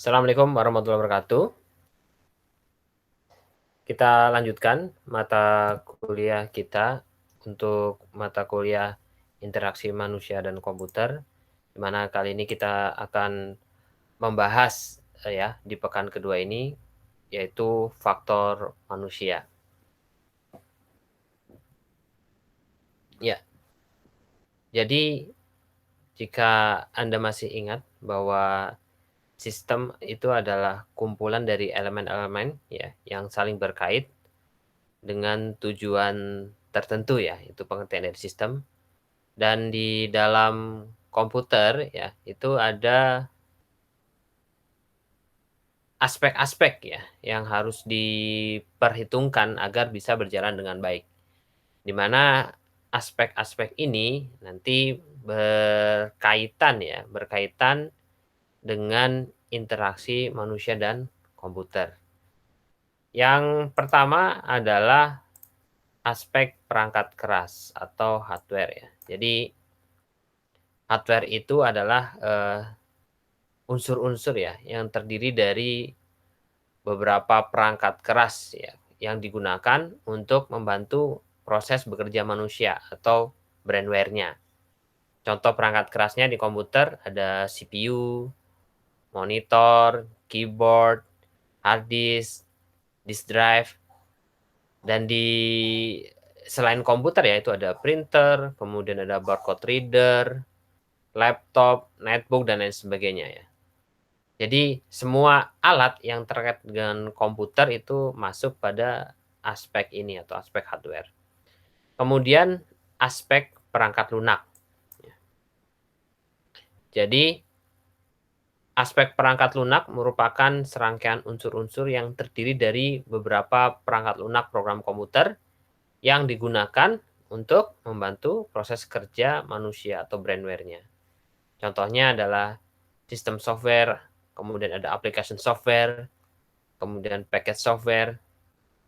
Assalamualaikum warahmatullahi wabarakatuh. Kita lanjutkan mata kuliah kita untuk mata kuliah interaksi manusia dan komputer, di mana kali ini kita akan membahas ya di pekan kedua ini yaitu faktor manusia. Ya, jadi jika Anda masih ingat bahwa sistem itu adalah kumpulan dari elemen-elemen ya yang saling berkait dengan tujuan tertentu ya, itu pengertian dari sistem. Dan di dalam komputer ya, itu ada aspek-aspek ya yang harus diperhitungkan agar bisa berjalan dengan baik. Di mana aspek-aspek ini nanti berkaitan dengan interaksi manusia dan komputer. Yang pertama adalah aspek perangkat keras atau hardware ya. Jadi hardware itu adalah unsur-unsur ya yang terdiri dari beberapa perangkat keras ya yang digunakan untuk membantu proses bekerja manusia atau brainware-nya. Contoh perangkat kerasnya di komputer ada CPU, monitor, keyboard, hard disk drive, dan selain komputer ya itu ada printer, kemudian ada barcode reader, laptop, netbook, dan lain sebagainya ya. Jadi semua alat yang terkait dengan komputer itu masuk pada aspek ini atau aspek hardware. Kemudian aspek perangkat lunak. Jadi aspek perangkat lunak merupakan serangkaian unsur-unsur yang terdiri dari beberapa perangkat lunak program komputer yang digunakan untuk membantu proses kerja manusia atau brainware-nya. Contohnya adalah sistem software, kemudian ada application software, kemudian package software.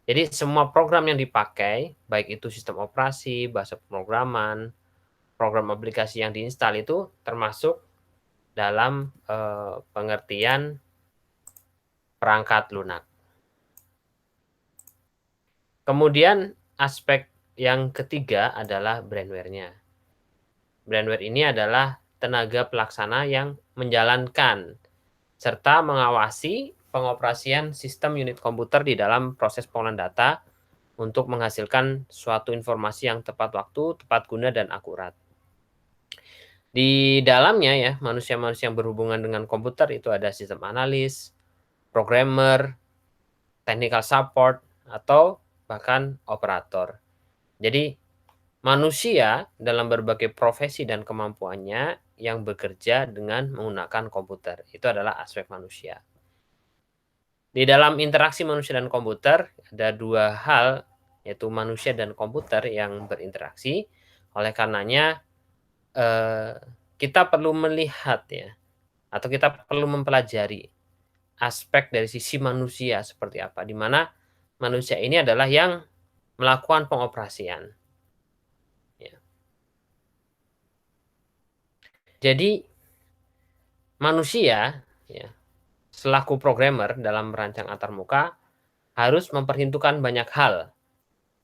Jadi semua program yang dipakai, baik itu sistem operasi, bahasa pemrograman, program aplikasi yang diinstal itu termasuk dalam pengertian perangkat lunak. Kemudian aspek yang ketiga adalah brainware-nya. Brainware ini adalah tenaga pelaksana yang menjalankan serta mengawasi pengoperasian sistem unit komputer di dalam proses pengolahan data untuk menghasilkan suatu informasi yang tepat waktu, tepat guna, dan akurat. Di dalamnya ya, manusia-manusia yang berhubungan dengan komputer itu ada sistem analis, programmer, technical support, atau bahkan operator. Jadi, manusia dalam berbagai profesi dan kemampuannya yang bekerja dengan menggunakan komputer. Itu adalah aspek manusia. Di dalam interaksi manusia dan komputer, ada dua hal, yaitu manusia dan komputer yang berinteraksi. Oleh karenanya, kita perlu melihat ya, atau kita perlu mempelajari aspek dari sisi manusia seperti apa, di mana manusia ini adalah yang melakukan pengoperasian, ya. Jadi, manusia, ya, selaku programmer dalam merancang antarmuka, harus memperhitungkan banyak hal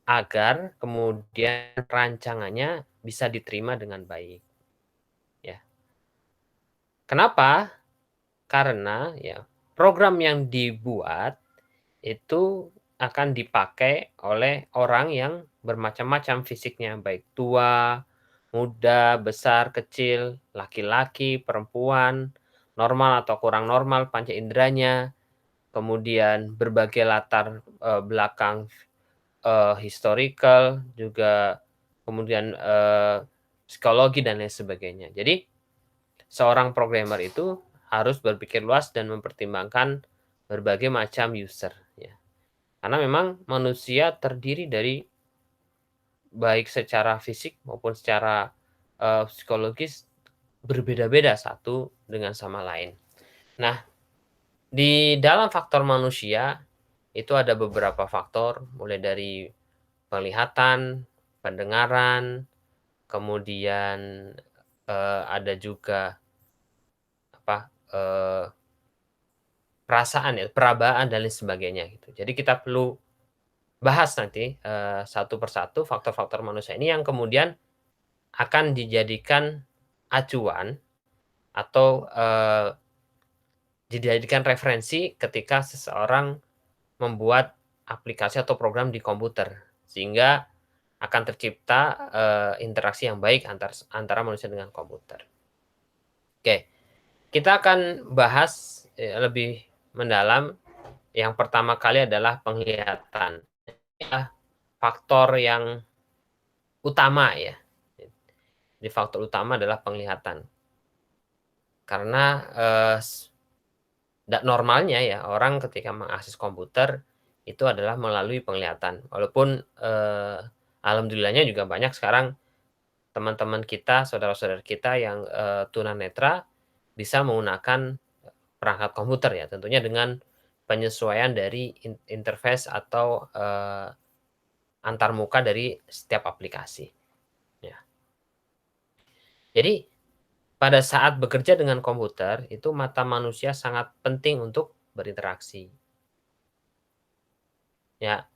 agar kemudian rancangannya bisa diterima dengan baik, ya. Kenapa? Karena ya, program yang dibuat itu akan dipakai oleh orang yang bermacam-macam fisiknya, baik tua, muda, besar, kecil, laki-laki, perempuan, normal atau kurang normal panca inderanya, kemudian berbagai latar, belakang, historical, juga kemudian, psikologi dan lain sebagainya. Jadi, seorang programmer itu harus berpikir luas dan mempertimbangkan berbagai macam user, ya. Karena memang manusia terdiri dari baik secara fisik maupun secara, psikologis berbeda-beda satu dengan sama lain. Nah, di dalam faktor manusia itu ada beberapa faktor, mulai dari penglihatan, pendengaran, kemudian, ada juga apa, perasaan ya, perabaan dan lain sebagainya gitu. Jadi kita perlu bahas nanti, satu persatu faktor-faktor manusia ini yang kemudian akan dijadikan acuan atau, dijadikan referensi ketika seseorang membuat aplikasi atau program di komputer. Sehingga akan tercipta, interaksi yang baik antara manusia dengan komputer. Oke, kita akan bahas, lebih mendalam. Yang pertama kali adalah penglihatan. Ya, faktor yang utama ya. Jadi faktor utama adalah penglihatan. Karena, normalnya ya orang ketika mengakses komputer itu adalah melalui penglihatan. Walaupun, alhamdulillahnya juga banyak sekarang teman-teman kita, saudara-saudara kita yang, tunanetra bisa menggunakan perangkat komputer ya, tentunya dengan penyesuaian dari interface atau, antarmuka dari setiap aplikasi, ya. Jadi, pada saat bekerja dengan komputer, itu mata manusia sangat penting untuk berinteraksi. Ya,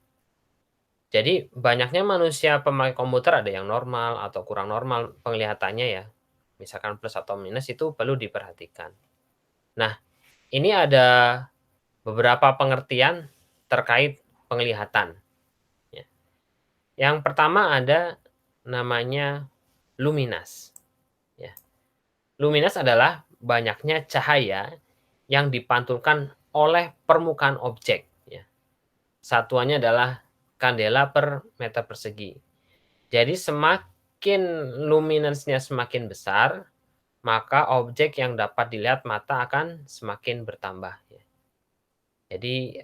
jadi banyaknya manusia pemakai komputer ada yang normal atau kurang normal penglihatannya ya, misalkan plus atau minus itu perlu diperhatikan. Nah, ini ada beberapa pengertian terkait penglihatan, ya. Yang pertama ada namanya luminas, ya. Luminas adalah banyaknya cahaya yang dipantulkan oleh permukaan objek, ya. Satuannya adalah kandela per meter persegi. Jadi semakin luminance-nya semakin besar, maka objek yang dapat dilihat mata akan semakin bertambah, ya. Jadi,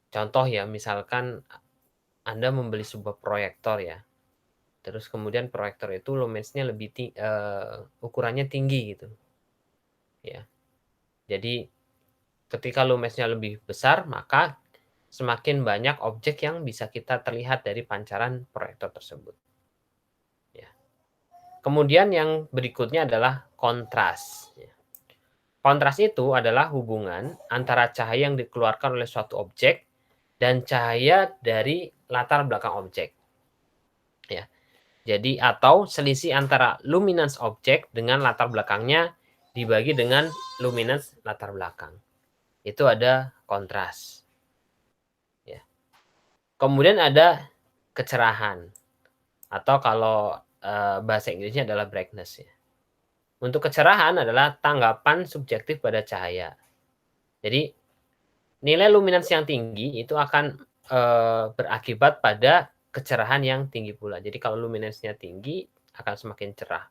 contoh ya, misalkan Anda membeli sebuah proyektor ya, terus kemudian proyektor itu luminance-nya ukurannya tinggi gitu, ya. Jadi ketika luminance-nya lebih besar, maka semakin banyak objek yang bisa kita terlihat dari pancaran proyektor tersebut, ya. Kemudian yang berikutnya adalah kontras, ya. Kontras itu adalah hubungan antara cahaya yang dikeluarkan oleh suatu objek dan cahaya dari latar belakang objek, ya. Jadi atau selisih antara luminance objek dengan latar belakangnya dibagi dengan luminance latar belakang. Itu ada kontras, ya. Kemudian ada kecerahan atau kalau, bahasa Inggrisnya adalah brightness ya. Untuk kecerahan adalah tanggapan subjektif pada cahaya. Jadi nilai luminance yang tinggi itu akan, berakibat pada kecerahan yang tinggi pula. Jadi kalau luminance-nya tinggi akan semakin cerah.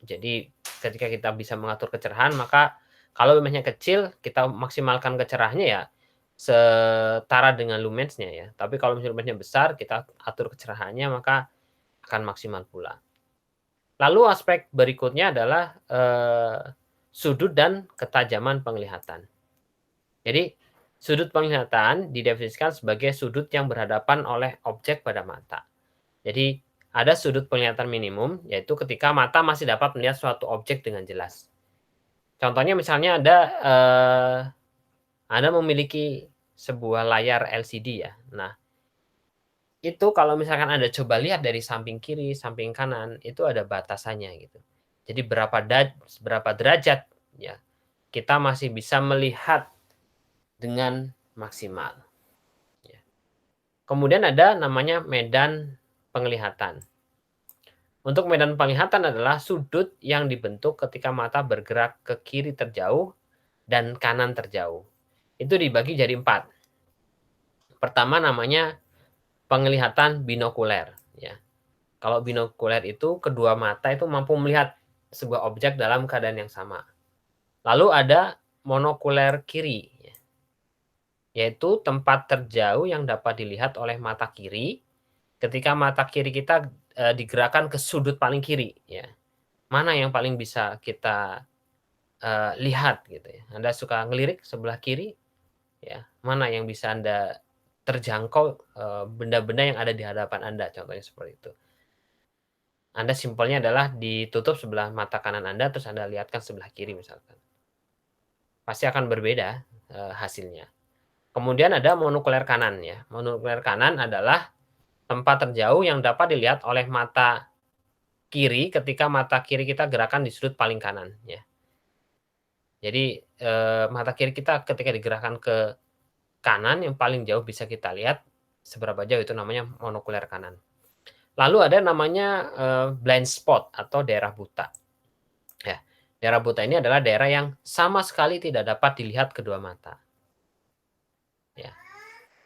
Jadi ketika kita bisa mengatur kecerahan, maka kalau luminance-nya kecil, kita maksimalkan kecerahannya ya setara dengan luminance-nya ya. Tapi kalau misalnya luminance-nya besar, kita atur kecerahannya maka akan maksimal pula. Lalu aspek berikutnya adalah, sudut dan ketajaman penglihatan. Jadi, sudut penglihatan didefinisikan sebagai sudut yang berhadapan oleh objek pada mata. Jadi, ada sudut penglihatan minimum, yaitu ketika mata masih dapat melihat suatu objek dengan jelas. Contohnya misalnya Anda memiliki sebuah layar LCD ya. Nah, itu kalau misalkan Anda coba lihat dari samping kiri, samping kanan, itu ada batasannya gitu. Jadi berapa derajat ya, kita masih bisa melihat dengan maksimal, ya. Kemudian ada namanya medan penglihatan. Untuk medan penglihatan adalah sudut yang dibentuk ketika mata bergerak ke kiri terjauh dan kanan terjauh. Itu dibagi jadi 4. Pertama namanya penglihatan binokuler, ya. Kalau binokuler itu kedua mata itu mampu melihat sebuah objek dalam keadaan yang sama. Lalu ada monokuler kiri, ya, yaitu tempat terjauh yang dapat dilihat oleh mata kiri ketika mata kiri kita, digerakkan ke sudut paling kiri, ya. Mana yang paling bisa kita, lihat gitu ya. Anda suka ngelirik sebelah kiri, ya, mana yang bisa Anda terjangkau, benda-benda yang ada di hadapan Anda, contohnya seperti itu. Anda simpelnya adalah ditutup sebelah mata kanan Anda, terus Anda lihatkan sebelah kiri misalkan. pasti akan berbeda hasilnya. Kemudian ada monokler kanan ya. Monokler kanan adalah tempat terjauh yang dapat dilihat oleh mata kiri ketika mata kiri kita gerakan di sudut paling kanan ya. Jadi mata kiri kita ketika digerakkan ke kanan yang paling jauh bisa kita lihat seberapa jauh, itu namanya monokler kanan. Lalu ada namanya blind spot atau daerah buta. Ya, daerah buta ini adalah daerah yang sama sekali tidak dapat dilihat kedua mata. Ya,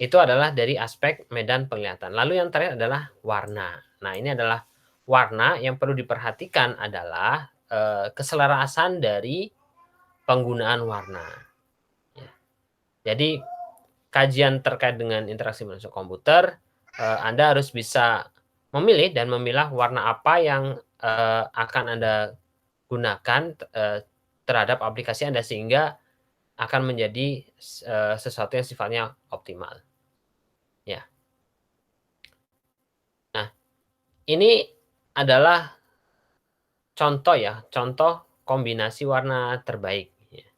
itu adalah dari aspek medan penglihatan. Lalu yang terakhir adalah warna. Nah, ini adalah warna yang perlu diperhatikan adalah keselarasan dari penggunaan warna. Ya. Jadi kajian terkait dengan interaksi manusia komputer, Anda harus bisa memilih dan memilah warna apa yang akan Anda gunakan terhadap aplikasi Anda sehingga akan menjadi sesuatu yang sifatnya optimal. Ya. Nah, ini adalah contoh ya, contoh kombinasi warna terbaik. Ya.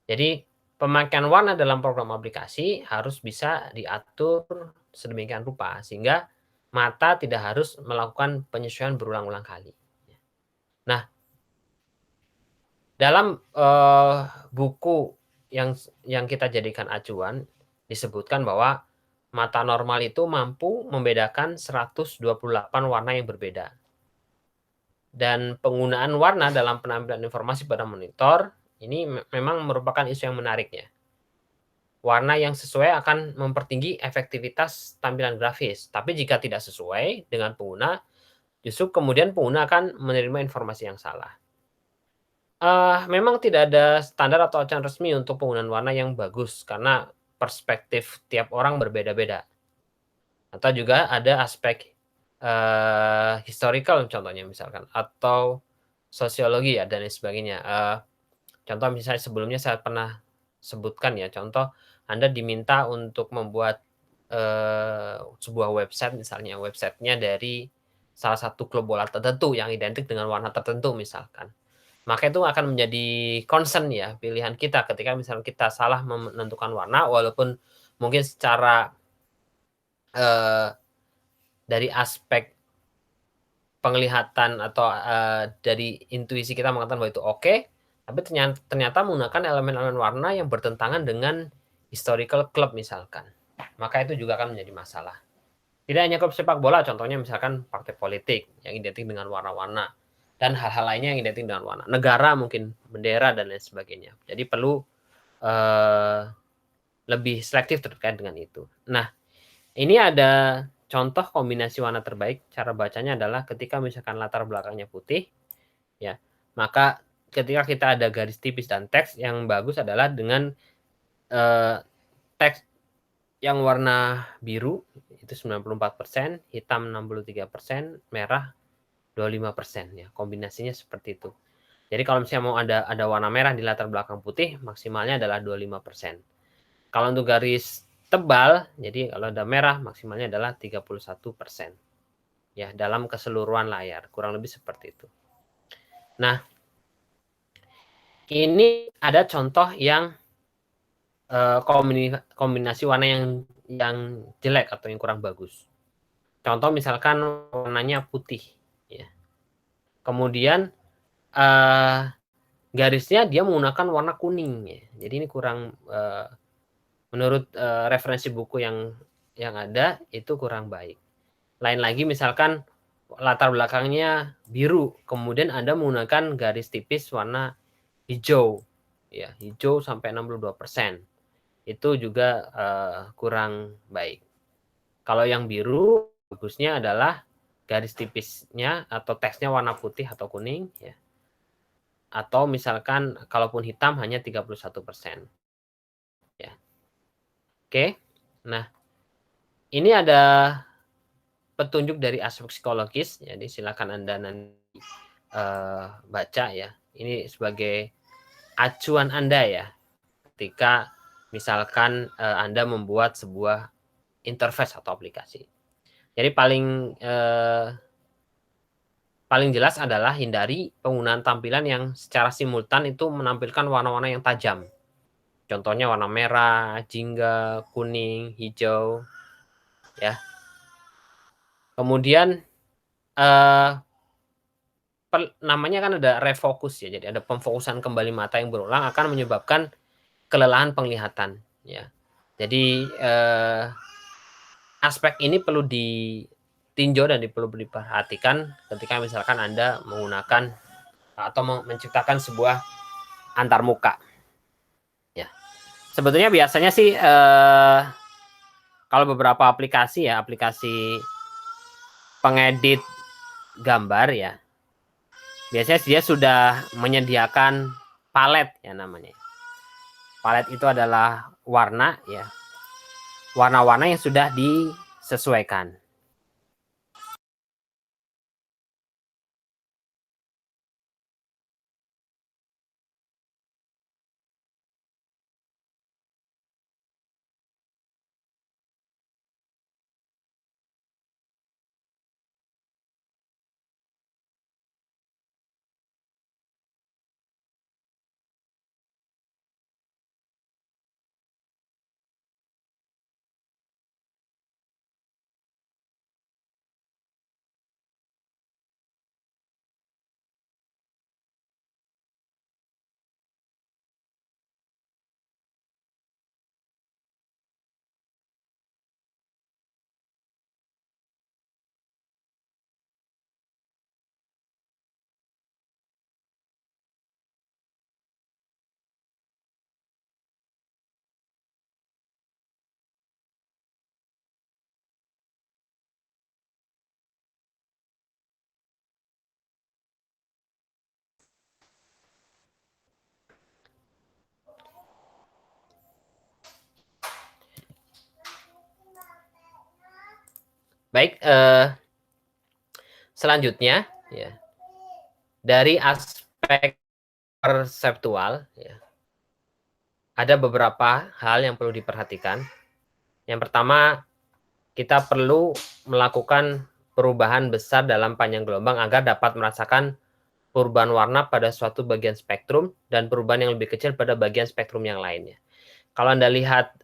Jadi pemakaian warna dalam program aplikasi harus bisa diatur sedemikian rupa sehingga mata tidak harus melakukan penyesuaian berulang-ulang kali. Nah, dalam buku yang kita jadikan acuan disebutkan bahwa mata normal itu mampu membedakan 128 warna yang berbeda. Dan penggunaan warna dalam penampilan informasi pada monitor ini memang merupakan isu yang menarik ya. Warna yang sesuai akan mempertinggi efektivitas tampilan grafis. Tapi jika tidak sesuai dengan pengguna, justru kemudian pengguna akan menerima informasi yang salah. Memang tidak ada standar atau acuan resmi untuk penggunaan warna yang bagus karena perspektif tiap orang berbeda-beda. Atau juga ada aspek historical contohnya misalkan atau sosiologi ya dan lain sebagainya. Contoh misalnya sebelumnya saya pernah sebutkan ya, contoh Anda diminta untuk membuat sebuah website misalnya, websitenya dari salah satu klub bola tertentu yang identik dengan warna tertentu misalkan. Maka itu akan menjadi concern ya, pilihan kita ketika misalnya kita salah menentukan warna walaupun mungkin secara dari aspek penglihatan atau dari intuisi kita mengatakan bahwa itu oke, tapi ternyata menggunakan elemen-elemen warna yang bertentangan dengan historical club misalkan. Maka itu juga akan menjadi masalah. Tidak hanya klub sepak bola, contohnya misalkan partai politik yang identik dengan warna-warna dan hal-hal lainnya yang identik dengan warna. Negara mungkin bendera dan lain sebagainya. Jadi perlu lebih selektif terkait dengan itu. Nah, ini ada contoh kombinasi warna terbaik. Cara bacanya adalah ketika misalkan latar belakangnya putih, ya, maka ketika kita ada garis tipis dan teks yang bagus adalah dengan teks yang warna biru itu 94%, hitam 63%, merah 25% ya. Kombinasinya seperti itu. Jadi kalau misalnya mau ada warna merah di latar belakang putih, maksimalnya adalah 25%. Kalau untuk garis tebal, jadi kalau ada merah maksimalnya adalah 31%. Ya, dalam keseluruhan layar, kurang lebih seperti itu. Nah, ini ada contoh yang kombinasi warna yang jelek atau yang kurang bagus. Contoh misalkan warnanya putih, ya. Kemudian garisnya dia menggunakan warna kuning, ya. Jadi ini kurang menurut referensi buku yang ada itu kurang baik. Lain lagi misalkan latar belakangnya biru, kemudian Anda menggunakan garis tipis warna hijau, ya hijau sampai 62%. Itu juga kurang baik. Kalau yang biru bagusnya adalah garis tipisnya atau teksnya warna putih atau kuning, ya. Atau misalkan kalaupun hitam hanya 31%. Ya. Oke. Nah, ini ada petunjuk dari aspek psikologis, jadi silakan Anda nanti baca ya. Ini sebagai acuan Anda ya, ketika misalkan Anda membuat sebuah interface atau aplikasi. Jadi paling paling jelas adalah hindari penggunaan tampilan yang secara simultan itu menampilkan warna-warna yang tajam. Contohnya warna merah, jingga, kuning, hijau, ya. Kemudian namanya kan ada refokus ya, jadi ada pemfokusan kembali mata yang berulang akan menyebabkan kelelahan penglihatan, ya. Jadi aspek ini perlu ditinjau dan perlu diperhatikan ketika misalkan Anda menggunakan atau menciptakan sebuah antarmuka. Ya, sebetulnya biasanya sih kalau beberapa aplikasi ya, aplikasi pengedit gambar ya, biasanya dia sudah menyediakan palet ya namanya. Palet itu adalah warna ya, warna-warna yang sudah disesuaikan. Baik, selanjutnya ya, dari aspek perseptual ya, ada beberapa hal yang perlu diperhatikan. Yang pertama, kita perlu melakukan perubahan besar dalam panjang gelombang agar dapat merasakan perubahan warna pada suatu bagian spektrum dan perubahan yang lebih kecil pada bagian spektrum yang lainnya. Kalau Anda lihat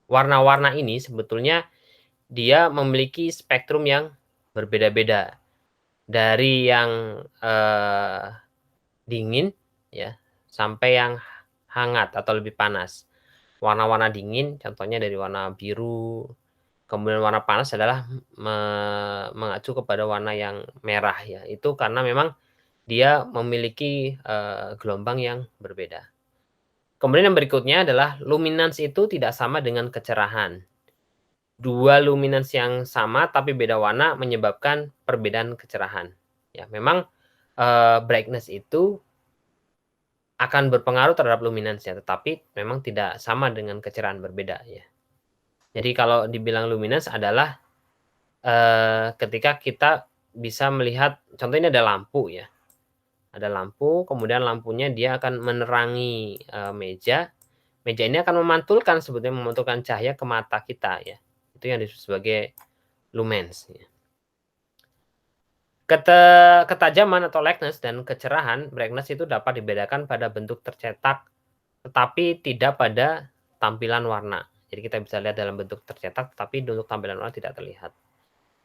warna-warna ini sebetulnya dia memiliki spektrum yang berbeda-beda. Dari yang dingin ya sampai yang hangat atau lebih panas. Warna-warna dingin contohnya dari warna biru, kemudian warna panas adalah mengacu kepada warna yang merah ya. Itu karena memang dia memiliki gelombang yang berbeda. Kemudian yang berikutnya adalah luminance itu tidak sama dengan kecerahan. Dua luminance yang sama tapi beda warna menyebabkan perbedaan kecerahan. Ya, memang brightness itu akan berpengaruh terhadap luminance ya, tetapi memang tidak sama dengan kecerahan, berbeda ya. Jadi kalau dibilang luminance adalah ketika kita bisa melihat, contohnya ada lampu ya. Ada lampu, kemudian lampunya dia akan menerangi meja. Meja ini akan memantulkan, sebetulnya memantulkan cahaya ke mata kita ya. Itu yang disebut sebagai lumens ya. Ketajaman atau lightness dan kecerahan, brightness itu dapat dibedakan pada bentuk tercetak, tetapi tidak pada tampilan warna. Jadi kita bisa lihat dalam bentuk tercetak, tapi untuk tampilan warna tidak terlihat.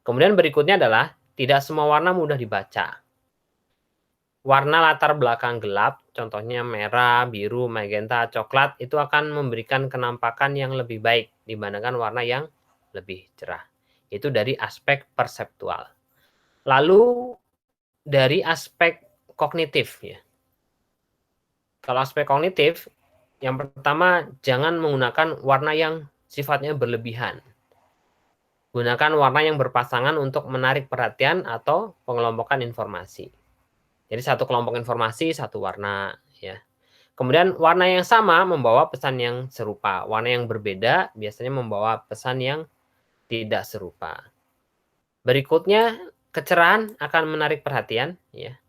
Kemudian berikutnya adalah tidak semua warna mudah dibaca. Warna latar belakang gelap, contohnya merah, biru, magenta, coklat, itu akan memberikan kenampakan yang lebih baik dibandingkan warna yang lebih cerah. Itu dari aspek perseptual. Lalu dari aspek kognitif ya. Kalau aspek kognitif, yang pertama jangan menggunakan warna yang sifatnya berlebihan. Gunakan warna yang berpasangan untuk menarik perhatian atau pengelompokan informasi. Jadi satu kelompok informasi, satu warna ya. Kemudian warna yang sama membawa pesan yang serupa. Warna yang berbeda biasanya membawa pesan yang tidak serupa. Berikutnya, kecerahan akan menarik perhatian ya.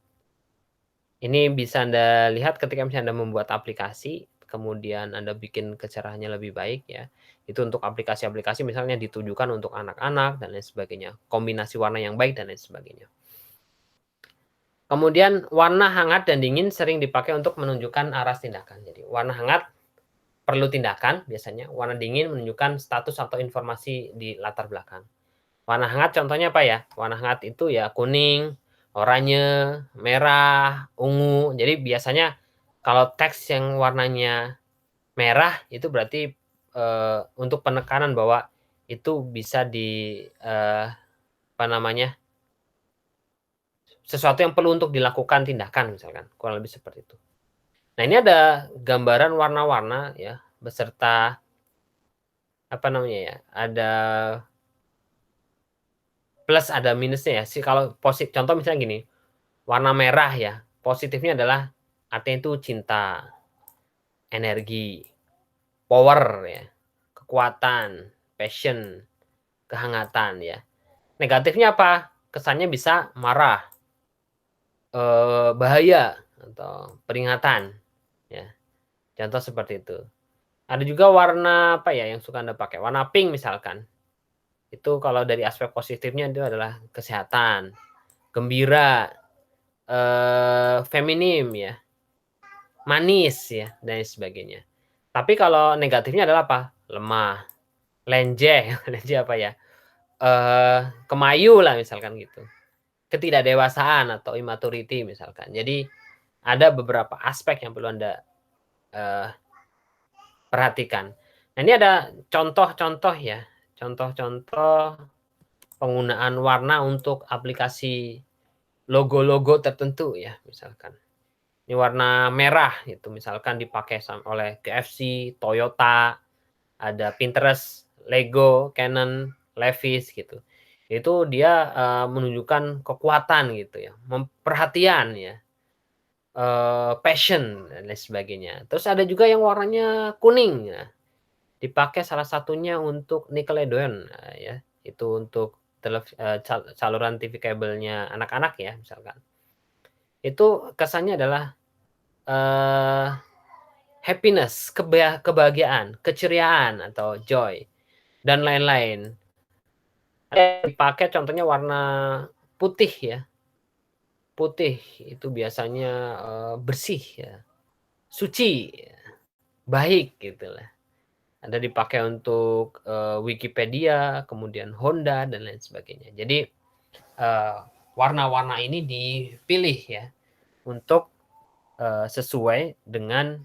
Ini bisa Anda lihat ketika misalnya Anda membuat aplikasi, kemudian Anda bikin kecerahannya lebih baik ya. Itu untuk aplikasi-aplikasi misalnya ditujukan untuk anak-anak dan lain sebagainya. Kombinasi warna yang baik dan lain sebagainya. Kemudian warna hangat dan dingin sering dipakai untuk menunjukkan arah tindakan. Jadi warna hangat perlu tindakan biasanya, warna dingin menunjukkan status atau informasi di latar belakang. Warna hangat contohnya apa ya? Warna hangat itu ya kuning, oranye, merah, ungu. Jadi biasanya kalau teks yang warnanya merah itu berarti, untuk penekanan bahwa itu bisa apa namanya, sesuatu yang perlu untuk dilakukan tindakan misalkan, kurang lebih seperti itu. Nah, ini ada gambaran warna-warna ya, beserta apa namanya ya, ada plus ada minusnya ya. Kalau contoh misalnya gini, warna merah ya, positifnya adalah artinya itu cinta, energi, power ya, kekuatan, passion, kehangatan ya. Negatifnya apa? Kesannya bisa marah, bahaya, atau peringatan ya, contoh seperti itu. Ada juga warna apa ya yang suka Anda pakai, warna pink misalkan. Itu kalau dari aspek positifnya itu adalah kesehatan, gembira, feminim ya, manis ya, dan lain sebagainya. Tapi kalau negatifnya adalah apa? Lemah, lenjeh, lenjeh apa ya, kemayu lah misalkan gitu. Ketidakdewasaan atau immaturity misalkan. Jadi ada beberapa aspek yang perlu Anda, eee, perhatikan. Nah, ini ada contoh-contoh ya, contoh-contoh penggunaan warna untuk aplikasi logo-logo tertentu ya, misalkan. Ini warna merah itu misalkan dipakai oleh KFC, Toyota, ada Pinterest, Lego, Canon, Levi's gitu. Itu dia, menunjukkan kekuatan gitu ya, perhatian ya, passion dan lain sebagainya. Terus ada juga yang warnanya kuning ya, dipakai salah satunya untuk Nickelodeon, ya, itu untuk saluran TV kabelnya anak-anak ya misalkan. Itu kesannya adalah, eee, happiness, kebahagiaan, keceriaan atau joy dan lain-lain. Dipakai contohnya warna putih ya, putih itu biasanya, bersih ya, suci, ya, baik gitulah. Ada dipakai untuk, Wikipedia, kemudian Honda dan lain sebagainya. Jadi, eee, warna-warna ini dipilih ya untuk, sesuai dengan,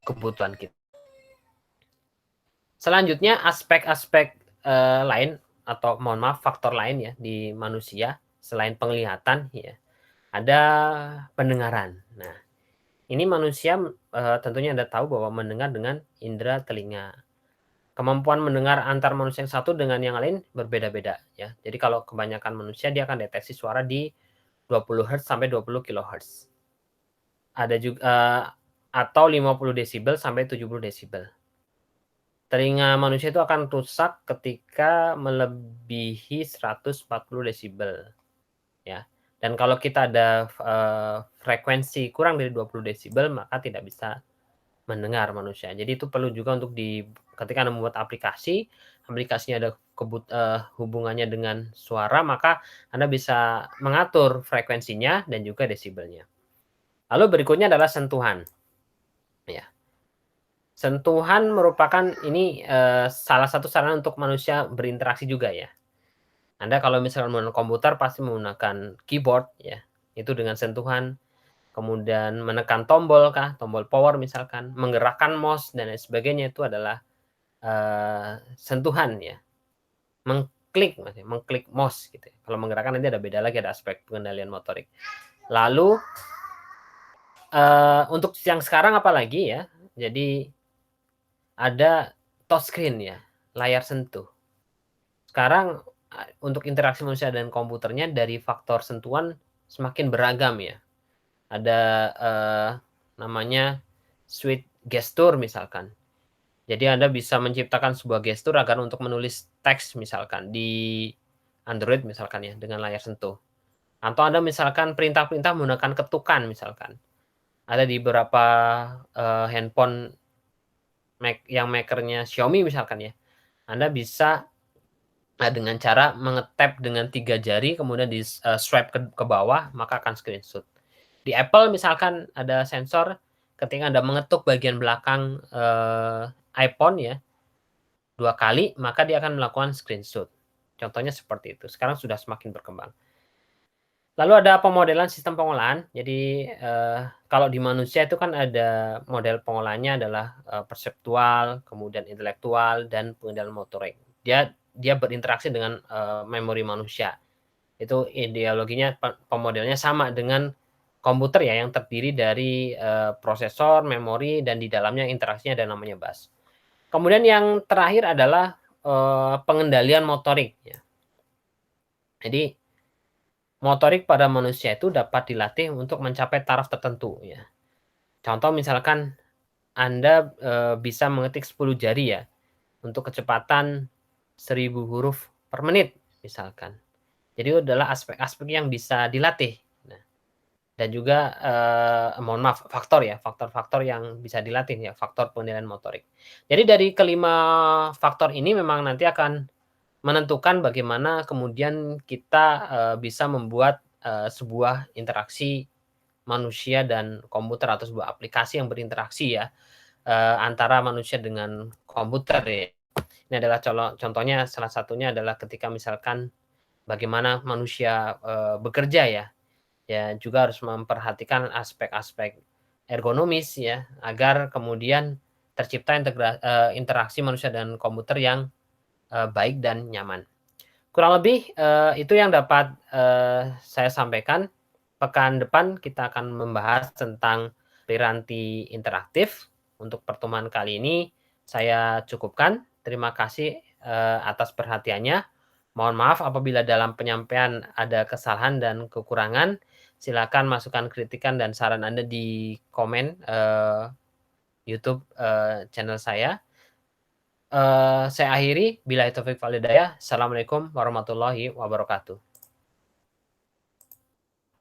kebutuhan kita. Selanjutnya aspek-aspek, lain atau mohon maaf faktor lain ya di manusia selain penglihatan ya, ada pendengaran. Nah, ini manusia, tentunya Anda tahu bahwa mendengar dengan indera telinga. Kemampuan mendengar antar manusia yang satu dengan yang lain berbeda-beda ya. Jadi kalau kebanyakan manusia dia akan deteksi suara di 20 hertz sampai 20 kilohertz. Ada juga atau 50 desibel sampai 70 desibel. Telinga manusia itu akan rusak ketika melebihi 140 desibel ya. Dan kalau kita ada, frekuensi kurang dari 20 desibel maka tidak bisa mendengar manusia. Jadi itu perlu juga untuk ketika Anda membuat aplikasi, aplikasinya ada hubungannya dengan suara, maka Anda bisa mengatur frekuensinya dan juga desibelnya. Lalu berikutnya adalah sentuhan, ya. Sentuhan merupakan ini, salah satu sarana untuk manusia berinteraksi juga ya. Anda kalau misalnya menggunakan komputer pasti menggunakan keyboard ya, itu dengan sentuhan, kemudian menekan tombol kah, tombol power misalkan, menggerakkan mouse dan lain sebagainya itu adalah sentuhan ya, mengklik mouse gitu ya. Kalau menggerakkan nanti ada beda lagi, ada aspek pengendalian motorik. Lalu, untuk yang sekarang apalagi ya, jadi ada touchscreen ya, layar sentuh. Sekarang, untuk interaksi manusia dan komputernya dari faktor sentuhan semakin beragam ya. Ada, namanya switch gesture misalkan. Jadi Anda bisa menciptakan sebuah gestur agar untuk menulis teks misalkan di Android misalkan ya dengan layar sentuh. Atau Anda misalkan perintah-perintah menggunakan ketukan misalkan. Ada di beberapa, handphone yang maker-nya Xiaomi misalkan ya. Anda bisa dengan cara mengetap dengan 3 jari kemudian swipe ke bawah maka akan screenshot. Di Apple misalkan ada sensor ketika Anda mengetuk bagian belakang, iPhone ya, 2 kali maka dia akan melakukan screenshot. Contohnya seperti itu, sekarang sudah semakin berkembang. Lalu ada pemodelan sistem pengolahan. Jadi, kalau di manusia itu kan ada model pengolahannya adalah, perseptual, kemudian intelektual, dan pengendalian motorik. Dia berinteraksi dengan, memori manusia. Itu ideologinya pemodelannya sama dengan komputer ya, yang terdiri dari, prosesor, memori, dan di dalamnya interaksinya ada namanya bus. Kemudian yang terakhir adalah, pengendalian motorik ya. Jadi motorik pada manusia itu dapat dilatih untuk mencapai taraf tertentu ya. Contoh misalkan Anda, bisa mengetik 10 jari ya, untuk kecepatan 1000 huruf per menit misalkan. Jadi itu adalah aspek-aspek yang bisa dilatih. Nah, dan juga, mohon maaf faktor ya, faktor-faktor yang bisa dilatih ya, faktor penilaian motorik. Jadi dari kelima faktor ini memang nanti akan menentukan bagaimana kemudian kita, bisa membuat, sebuah interaksi manusia dan komputer atau sebuah aplikasi yang berinteraksi ya, antara manusia dengan komputer ya. Ini adalah contohnya salah satunya adalah ketika misalkan bagaimana manusia, bekerja ya. Ya juga harus memperhatikan aspek-aspek ergonomis ya, agar kemudian tercipta interaksi manusia dan komputer yang, baik dan nyaman. Kurang lebih, itu yang dapat, saya sampaikan. Pekan depan kita akan membahas tentang piranti interaktif. Untuk pertemuan kali ini saya cukupkan. Terima kasih, atas perhatiannya. Mohon maaf apabila dalam penyampaian ada kesalahan dan kekurangan. Silakan masukkan kritikan dan saran Anda di komen, YouTube, channel saya. Saya akhiri, billahi taufik wal hidayah. Assalamualaikum warahmatullahi wabarakatuh.